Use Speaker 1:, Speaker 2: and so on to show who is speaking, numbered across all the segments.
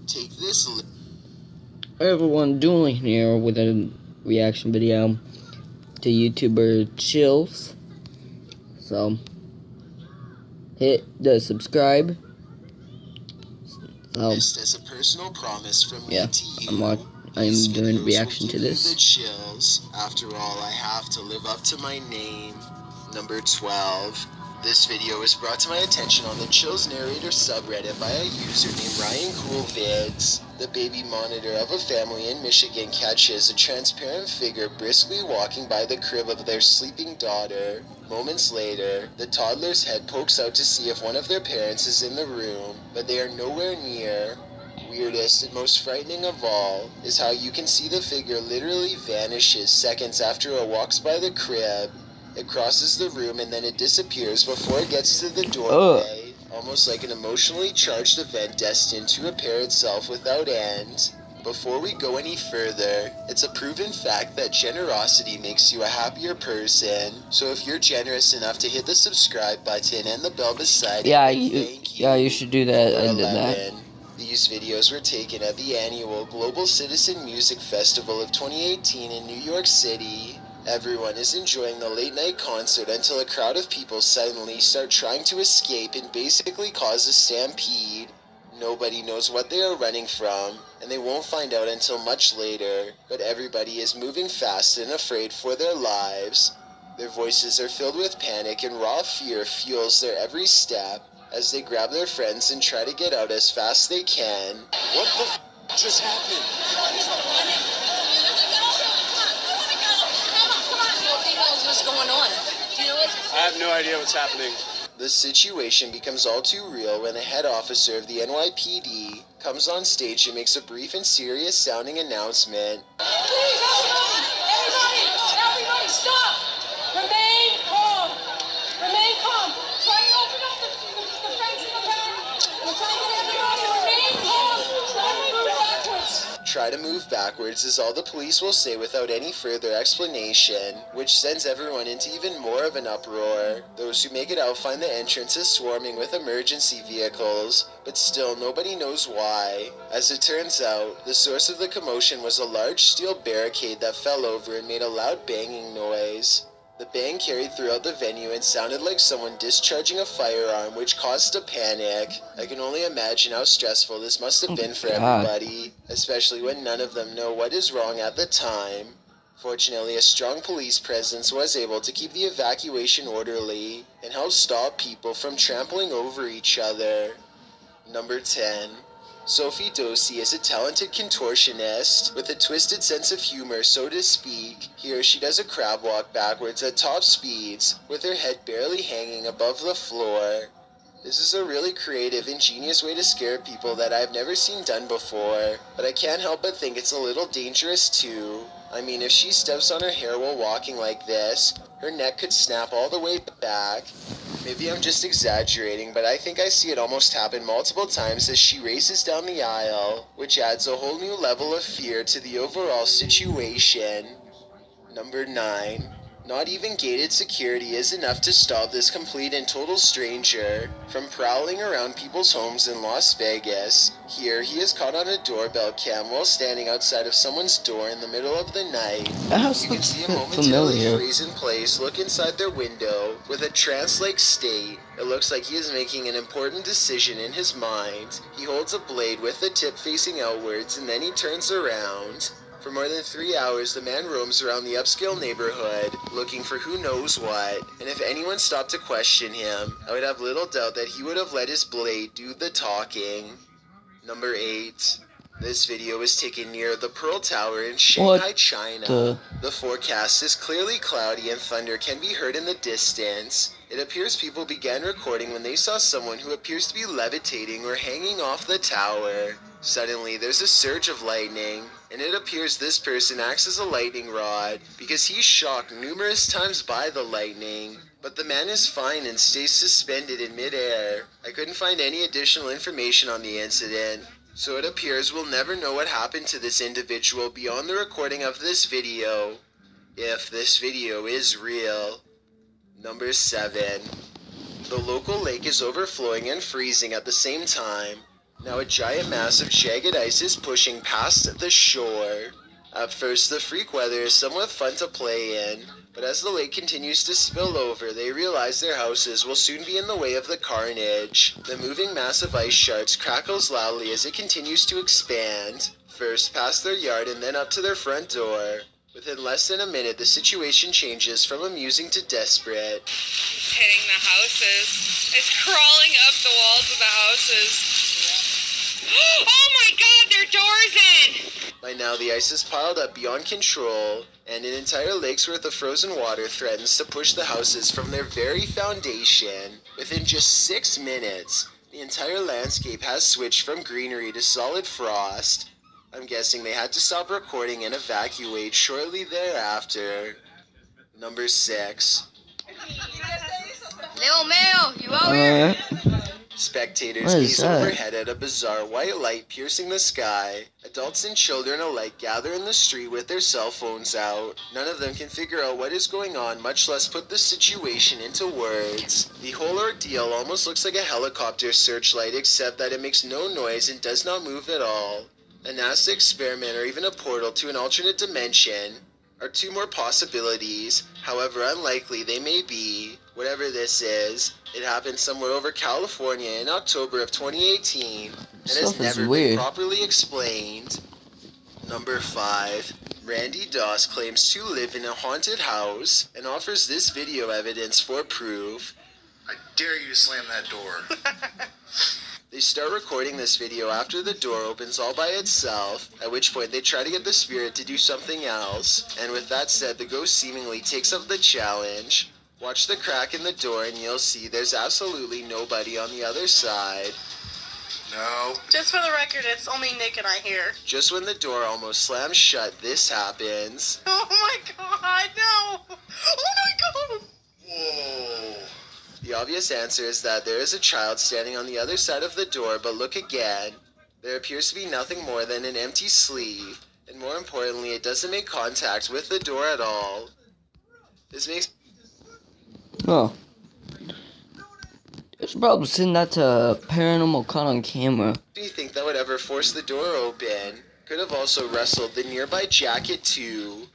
Speaker 1: Take this.
Speaker 2: Hey everyone, Dueling here with a reaction video to YouTuber Chills. So hit the subscribe. So
Speaker 1: Just as a personal promise from
Speaker 2: yeah,
Speaker 1: me to you,
Speaker 2: I'm doing a reaction to this.
Speaker 1: The chills. After all, I have to live up to my name. Number 12. This video was brought to my attention on the Chills Narrator subreddit by a user named Ryan Coolvids. The baby monitor of a family in Michigan catches a transparent figure briskly walking by the crib of their sleeping daughter. Moments later, the toddler's head pokes out to see if one of their parents is in the room, but they are nowhere near. Weirdest and most frightening of all is how you can see the figure literally vanishes seconds after it walks by the crib. It crosses the room and then it disappears before it gets to the doorway, almost like an emotionally charged event destined to repair itself without end. Before we go any further, it's a proven fact that generosity makes you a happier person. So if you're generous enough to hit the subscribe button and the bell beside it,
Speaker 2: you should do that. I did that.
Speaker 1: These videos were taken at the annual Global Citizen Music Festival of 2018 in New York City. Everyone is enjoying the late-night concert until a crowd of people suddenly start trying to escape and basically cause a stampede. Nobody knows what they are running from, and they won't find out until much later, but everybody is moving fast and afraid for their lives. Their voices are filled with panic and raw fear fuels their every step as they grab their friends and try to get out as fast as they can. What the f*** just happened?
Speaker 3: What's going on? Do you know what's...
Speaker 4: I have no idea what's happening.
Speaker 1: The situation becomes all too real when a head officer of the NYPD comes on stage and makes a brief and serious sounding announcement.
Speaker 3: Please, everybody, stop! Remain calm. Remain calm. Try and open up the fence in the back. We're trying to get everybody to remain calm. Try and move backwards.
Speaker 1: Try to move backwards is all the police will say without any further explanation, which sends everyone into even more of an uproar. Those who make it out find the entrance is swarming with emergency vehicles, but still nobody knows why. As it turns out, the source of the commotion was a large steel barricade that fell over and made a loud banging noise. The bang carried throughout the venue and sounded like someone discharging a firearm, which caused a panic. I can only imagine how stressful this must have been for everybody, especially when none of them know what is wrong at the time. Fortunately, a strong police presence was able to keep the evacuation orderly and help stop people from trampling over each other. Number 10. Sophie Dosey is a talented contortionist with a twisted sense of humor, so to speak. Here she does a crab walk backwards at top speeds, with her head barely hanging above the floor. This is a really creative, ingenious way to scare people that I've never seen done before, but I can't help but think it's a little dangerous too. I mean, if she steps on her hair while walking like this, her neck could snap all the way back. Maybe I'm just exaggerating, but I think I see it almost happen multiple times as she races down the aisle, which adds a whole new level of fear to the overall situation. Number 9. Not even gated security is enough to stop this complete and total stranger from prowling around people's homes in Las Vegas. Here, he is caught on a doorbell cam while standing outside of someone's door in the middle of the night. You can see him momentarily freeze in place, look inside their window with a trance-like state. It looks like he is making an important decision in his mind. He holds a blade with the tip facing outwards and then he turns around. For more than 3 hours, the man roams around the upscale neighborhood, looking for who knows what, and if anyone stopped to question him, I would have little doubt that he would have let his blade do the talking. Number 8. This video was taken near the Pearl Tower in Shanghai, China. The forecast is clearly cloudy and thunder can be heard in the distance. It appears people began recording when they saw someone who appears to be levitating or hanging off the tower. Suddenly, there's a surge of lightning, and it appears this person acts as a lightning rod because he's shocked numerous times by the lightning. But the man is fine and stays suspended in midair. I couldn't find any additional information on the incident, so it appears we'll never know what happened to this individual beyond the recording of this video, if this video is real. Number 7. The local lake is overflowing and freezing at the same time. Now a giant mass of jagged ice is pushing past the shore. At first, the freak weather is somewhat fun to play in, but as the lake continues to spill over, they realize their houses will soon be in the way of the carnage. The moving mass of ice shards crackles loudly as it continues to expand, first past their yard and then up to their front door. Within less than a minute, the situation changes from amusing to desperate.
Speaker 4: It's hitting the houses. It's crawling up the walls of the houses. Oh my god, there are doors in!
Speaker 1: By now, the ice is piled up beyond control, and an entire lake's worth of frozen water threatens to push the houses from their very foundation. Within just 6 minutes, the entire landscape has switched from greenery to solid frost. I'm guessing they had to stop recording and evacuate shortly thereafter. Number 6.
Speaker 4: Lil Mail, you out here?
Speaker 1: Spectators
Speaker 2: What is
Speaker 1: gaze
Speaker 2: that?
Speaker 1: overhead at a bizarre white light piercing the sky. Adults and children alike gather in the street with their cell phones out. None of them can figure out what is going on, much less put the situation into words. The whole ordeal almost looks like a helicopter searchlight, except that it makes no noise and does not move at all. A NASA experiment or even a portal to an alternate dimension are two more possibilities, however unlikely they may be. Whatever this is, it happened somewhere over California in October of 2018 and has
Speaker 2: Stuff is
Speaker 1: never been
Speaker 2: weird.
Speaker 1: properly explained. Number 5. Randy Doss claims to live in a haunted house and offers this video evidence for proof.
Speaker 5: I dare you to slam that door.
Speaker 1: They start recording this video after the door opens all by itself, at which point they try to get the spirit to do something else, and with that said, the ghost seemingly takes up the challenge. Watch the crack in the door and you'll see there's absolutely nobody on the other side.
Speaker 5: No.
Speaker 4: Just for the record, it's only Nick and I here.
Speaker 1: Just when the door almost slams shut, this happens.
Speaker 4: Oh my god, no! Oh my god!
Speaker 5: Whoa.
Speaker 1: The obvious answer is that there is a child standing on the other side of the door, but look again. There appears to be nothing more than an empty sleeve, and more importantly, it doesn't make contact with the door at all. This makes
Speaker 2: Oh. They should probably send that to Paranormal Caught on Camera.
Speaker 1: me think that would ever force the door open. Could have also wrestled the nearby jacket too.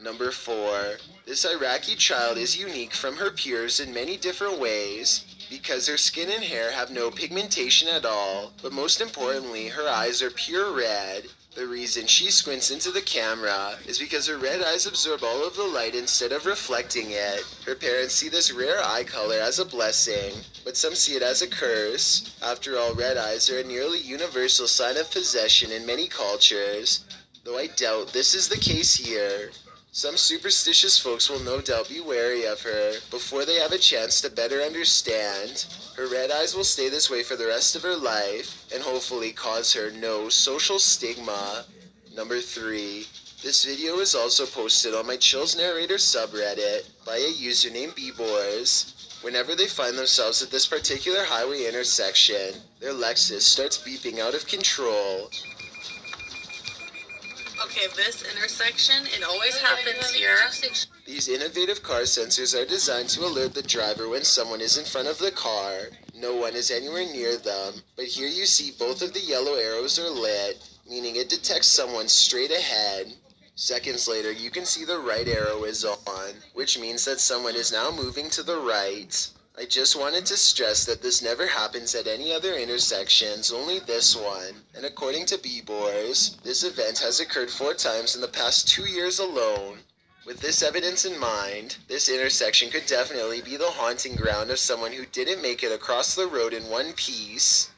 Speaker 1: Number 4. This Iraqi child is unique from her peers in many different ways, because her skin and hair have no pigmentation at all, but most importantly, her eyes are pure red. The reason she squints into the camera is because her red eyes absorb all of the light instead of reflecting it. Her parents see this rare eye color as a blessing, but some see it as a curse. After all, red eyes are a nearly universal sign of possession in many cultures, though I doubt this is the case here. Some superstitious folks will no doubt be wary of her before they have a chance to better understand. Her red eyes will stay this way for the rest of her life and hopefully cause her no social stigma. Number 3. This video is also posted on my Chills Narrator subreddit by a user named Bboars. Whenever they find themselves at this particular highway intersection, their Lexus starts beeping out of control.
Speaker 4: Okay, this intersection, it always happens here.
Speaker 1: These innovative car sensors are designed to alert the driver when someone is in front of the car. No one is anywhere near them, but here you see both of the yellow arrows are lit, meaning it detects someone straight ahead. Seconds later, you can see the right arrow is on, which means that someone is now moving to the right. I just wanted to stress that this never happens at any other intersections, only this one. And according to Bboars, this event has occurred 4 times in the past 2 years alone. With this evidence in mind, this intersection could definitely be the haunting ground of someone who didn't make it across the road in one piece.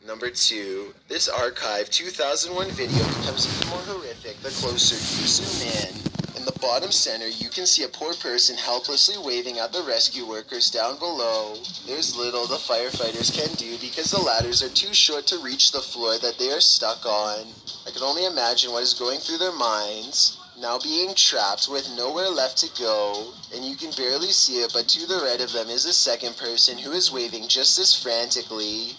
Speaker 1: Number 2. This Archive 2001 video becomes even more horrific the closer you zoom in. In the bottom center, you can see a poor person helplessly waving at the rescue workers down below. There's little the firefighters can do because the ladders are too short to reach the floor that they are stuck on. I can only imagine what is going through their minds, now being trapped with nowhere left to go, and you can barely see it, but to the right of them is a second person who is waving just as frantically.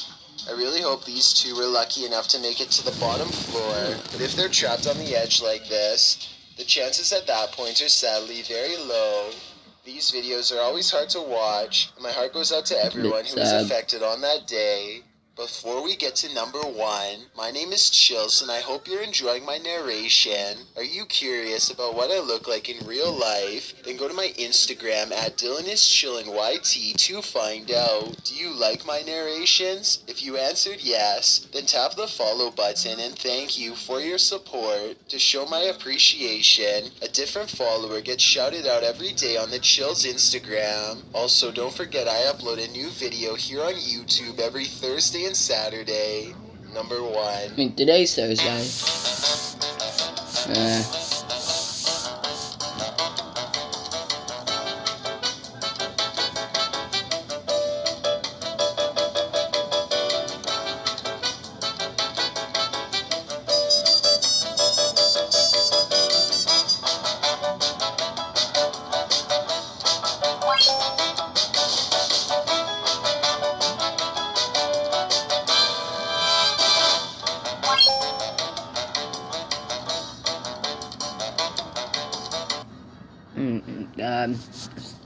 Speaker 1: I really hope these two were lucky enough to make it to the bottom floor, but if they're trapped on the edge like this, the chances at that point are sadly very low. These videos are always hard to watch, and my heart goes out to everyone who was
Speaker 2: sad.
Speaker 1: affected on that day. Before we get to number 1, my name is Chills and I hope you're enjoying my narration. Are you curious about what I look like in real life? Then go to my Instagram at DylanIsChillinYT to find out. Do you like my narrations? If you answered yes, then tap the follow button and thank you for your support. To show my appreciation, a different follower gets shouted out every day on the Chills Instagram. Also, don't forget I upload a new video here on YouTube every Thursday and Saturday. Number 1.
Speaker 2: I mean, today's Thursday.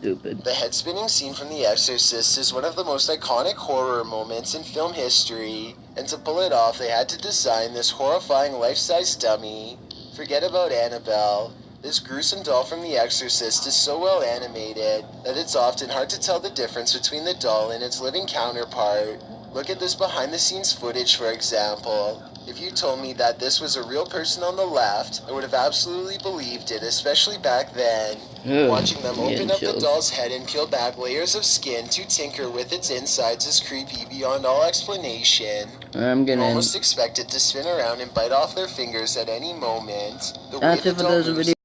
Speaker 2: Stupid.
Speaker 1: The head-spinning scene from The Exorcist is one of the most iconic horror moments in film history, and to pull it off they had to design this horrifying life-size dummy. Forget about Annabelle. This gruesome doll from The Exorcist is so well animated that it's often hard to tell the difference between the doll and its living counterpart. Look at this behind-the-scenes footage, for example. If you told me that this was a real person on the left, I would have absolutely believed it, especially back then.
Speaker 2: Ugh,
Speaker 1: Watching them open up the
Speaker 2: chills.
Speaker 1: doll's head and peel back layers of skin to tinker with its insides is creepy beyond all explanation.
Speaker 2: I'm
Speaker 1: You're
Speaker 2: gonna.
Speaker 1: almost expected to spin around and bite off their fingers at any moment. The way
Speaker 2: That's
Speaker 1: the
Speaker 2: it for
Speaker 1: doll
Speaker 2: those
Speaker 1: moves
Speaker 2: videos.